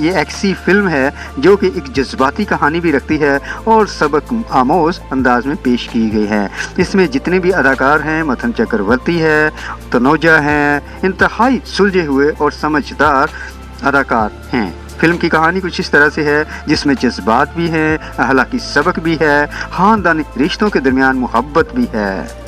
ये ऐसी फिल्म है जो कि एक जज्बाती कहानी भी रखती है और सबक आमोज अंदाज में पेश की गई है। इसमें जितने भी अदाकार हैं, मंथन चक्रवर्ती है, तनुजा हैं, इंतहाई सुलझे हुए और समझदार अदाकार हैं। फिल्म की कहानी कुछ इस तरह से है जिसमें जज्बात भी हैं, हालांकि सबक भी है, खानदानी रिश्तों के दरमियान मोहब्बत भी है।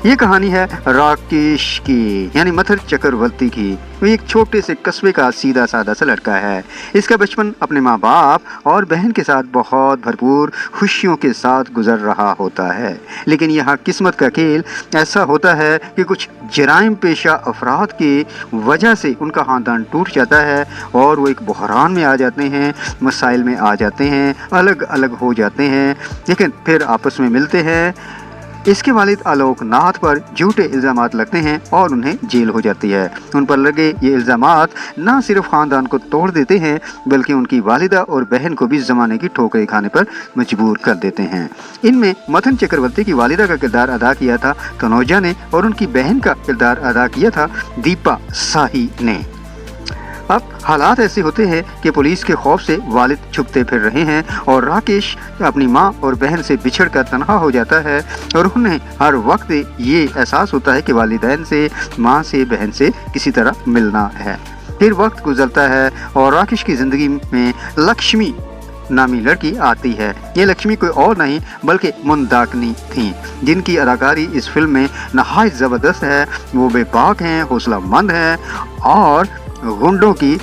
ये कहानी है राकेश की, यानी मंथन चक्रवर्ती की। वो एक छोटे से कस्बे का सीधा साधा सा लड़का है। इसका बचपन अपने माँ बाप और बहन के साथ बहुत भरपूर खुशियों के साथ गुजर रहा होता है, लेकिन यहाँ किस्मत का खेल ऐसा होता है कि कुछ जराइम पेशा अफराद की वजह से उनका खानदान टूट जाता है और वो एक बहरान में आ जाते हैं, मसाइल में आ जाते हैं, अलग अलग हो जाते हैं, लेकिन फिर आपस में मिलते हैं। इसके वालिद आलोकनाथ पर झूठे इल्ज़ामात लगते हैं और उन्हें जेल हो जाती है। उन पर लगे ये इल्ज़ामात न सिर्फ ख़ानदान को तोड़ देते हैं बल्कि उनकी वालिदा और बहन को भी ज़माने की ठोकरें खाने पर मजबूर कर देते हैं। इनमें मंथन चक्रवर्ती की वालिदा का किरदार अदा किया था तनुजा ने और उनकी बहन का किरदार अदा किया था दीपा शाही ने। अब हालात ऐसे होते हैं कि पुलिस के खौफ से वालिद छुपते फिर रहे हैं और राकेश अपनी माँ और बहन से बिछड़कर तन्हा हो जाता है और उन्हें हर वक्त ये एहसास होता है कि वालिदैन से, माँ से, बहन से किसी तरह मिलना है। फिर वक्त गुजरता है और राकेश की ज़िंदगी में लक्ष्मी नामी लड़की आती है। ये लक्ष्मी कोई और नहीं बल्कि मंदाकिनी थी, जिनकी अदाकारी इस फिल्म में नहायत ज़बरदस्त है। वो बेबाक हैं, हौसलामंद हैं और गुंडों की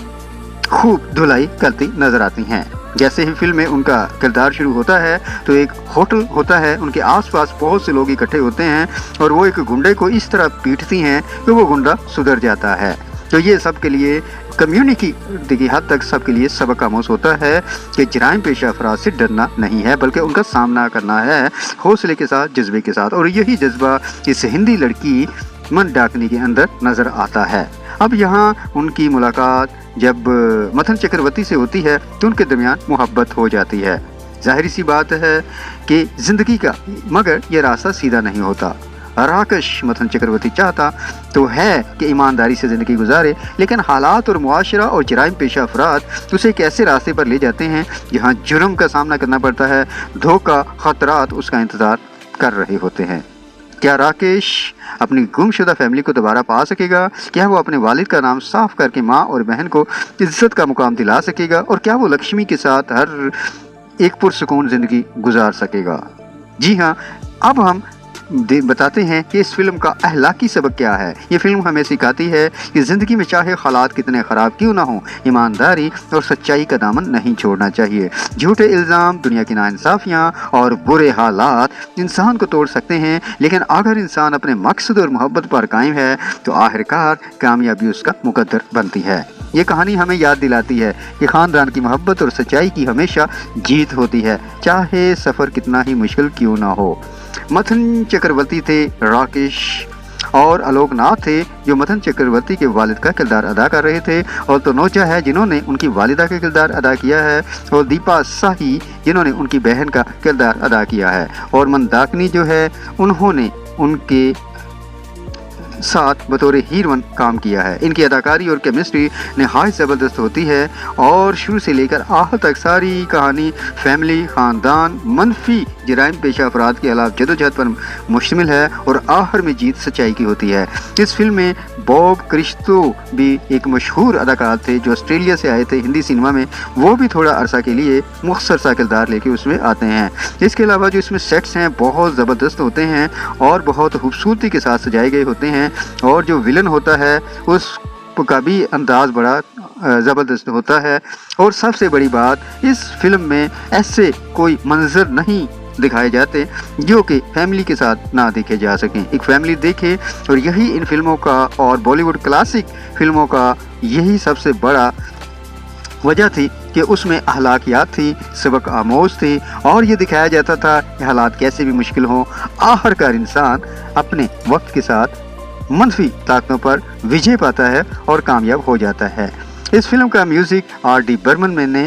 खूब धुलाई करती नजर आती हैं। जैसे ही फिल्म में उनका किरदार शुरू होता है तो एक होटल होता है, उनके आसपास बहुत से लोग इकट्ठे होते हैं और वो एक गुंडे को इस तरह पीटती हैं कि वो गुंडा सुधर जाता है। तो ये सबके लिए कम्युनिटी की हद तक सबके लिए सबक आमोज होता है कि जराइम पेशा अफराद से डरना नहीं है बल्कि उनका सामना करना है हौसले के साथ, जज्बे के साथ। और यही जज्बा इस हिंदी लड़की मंदाकिनी के अंदर नजर आता है। अब यहाँ उनकी मुलाकात जब मंथन चक्रवर्ती से होती है तो उनके दरमियान मोहब्बत हो जाती है। जाहिर सी बात है कि ज़िंदगी का मगर ये रास्ता सीधा नहीं होता। राकेश मंथन चक्रवर्ती चाहता तो है कि ईमानदारी से ज़िंदगी गुजारे, लेकिन हालात और मुआशरा और जराइम पेशा अफराद उसे एक ऐसे रास्ते पर ले जाते हैं जहाँ जुर्म का सामना करना पड़ता है, धोखा, खतरात उसका इंतज़ार कर रहे होते हैं। क्या राकेश अपनी गुमशुदा फैमिली को दोबारा पा सकेगा? क्या वो अपने वालिद का नाम साफ करके माँ और बहन को इज्जत का मुकाम दिला सकेगा? और क्या वो लक्ष्मी के साथ हर एक पुरसुकून ज़िंदगी गुजार सकेगा? जी हाँ, अब हम बताते हैं कि इस फिल्म का अखलाकी सबक क्या है। ये फिल्म हमें सिखाती है कि ज़िंदगी में चाहे हालात कितने ख़राब क्यों ना हों, ईमानदारी और सच्चाई का दामन नहीं छोड़ना चाहिए। झूठे इल्ज़ाम, दुनिया की नाइंसाफ़ियाँ और बुरे हालात इंसान को तोड़ सकते हैं, लेकिन अगर इंसान अपने मकसद और मोहब्बत पर कायम है तो आखिरकार कामयाबी उसका मुकद्दर बनती है। ये कहानी हमें याद दिलाती है कि ख़ानदान की मोहब्बत और सच्चाई की हमेशा जीत होती है, चाहे सफ़र कितना ही मुश्किल क्यों ना हो। मंथन चक्रवर्ती थे राकेश और आलोकनाथ थे जो मंथन चक्रवर्ती के वालिद का किरदार अदा कर रहे थे, और तनुजा है जिन्होंने उनकी वालिदा का किरदार अदा किया है, और दीपा शाही जिन्होंने उनकी बहन का किरदार अदा किया है, और मंदाकिनी जो है उन्होंने उनके साथ बतौर हीरोइन काम किया है। इनकी अदाकारी और केमिस्ट्री नहायत ज़बरदस्त होती है और शुरू से लेकर आखिर तक सारी कहानी फैमिली, ख़ानदान, मनफी जराइम पेशा अफराद के खिलाफ जदोजहद पर मुश्तमिल है और आखिर में जीत सच्चाई की होती है। इस फिल्म में बॉब क्रिस्टो भी एक मशहूर अदाकार थे जो ऑस्ट्रेलिया से आए थे हिंदी सिनेमा में। वो भी थोड़ा अरसा के लिए मुख्तसर सा किरदार लेके उसमें आते हैं। इसके अलावा जो इसमें सेट्स हैं बहुत ज़बरदस्त होते हैं और बहुत खूबसूरती के साथ सजाए गए होते हैं, और जो विलन होता है उसका भी अंदाज बड़ा ज़बरदस्त होता है। और सबसे बड़ी बात, इस फिल्म में ऐसे कोई मंजर नहीं दिखाए जाते जो कि फैमिली के साथ ना देखे जा सकें। एक फैमिली देखे, और यही इन फिल्मों का और बॉलीवुड क्लासिक फिल्मों का यही सबसे बड़ा वजह थी कि उसमें अखलाकियात थी, सबक आमोज थी, और ये दिखाया जाता था कि हालात कैसे भी मुश्किल हों, आखिरकार इंसान अपने वक्त के साथ मनफी ताकतों पर विजय पाता है और कामयाब हो जाता है। इस फिल्म का म्यूज़िक R.D. बर्मन ने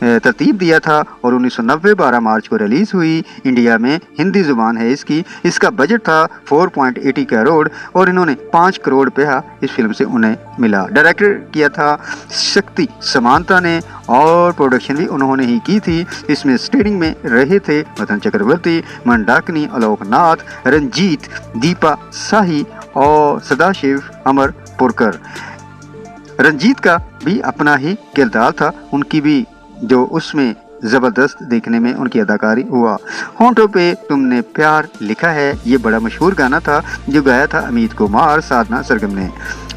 तरतीब दिया था और 1990 12 मार्च को रिलीज हुई। इंडिया में हिंदी जुबान है इसकी। इसका बजट था 4.80 करोड़ और इन्होंने 5 करोड़ रुपया इस फिल्म से उन्हें मिला। डायरेक्टर किया था शक्ति समांता ने और प्रोडक्शन भी उन्होंने ही की थी। इसमें स्टेरिंग में रहे थे मथन चक्रवर्ती, मंडाकिनी, आलोकनाथ, रंजीत, दीपा शाही और सदाशिव अमरपुरकर। रंजीत का भी अपना ही किरदार था, उनकी भी जो उसमें जबरदस्त देखने में उनकी अदाकारी हुआ। होंठों पे तुमने प्यार लिखा है, ये बड़ा मशहूर गाना था जो गाया था अमित कुमार, साधना सरगम ने।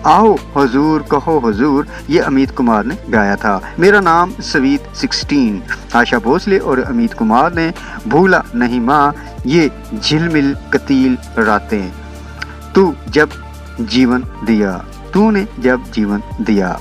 आओ हुजूर कहो हुजूर, ये अमित कुमार ने गाया था। मेरा नाम स्वीट 16 आशा भोसले और अमित कुमार ने। भूला नहीं माँ, ये झिलमिल कतील रातें, तू जब जीवन दिया, तूने जब जीवन दिया।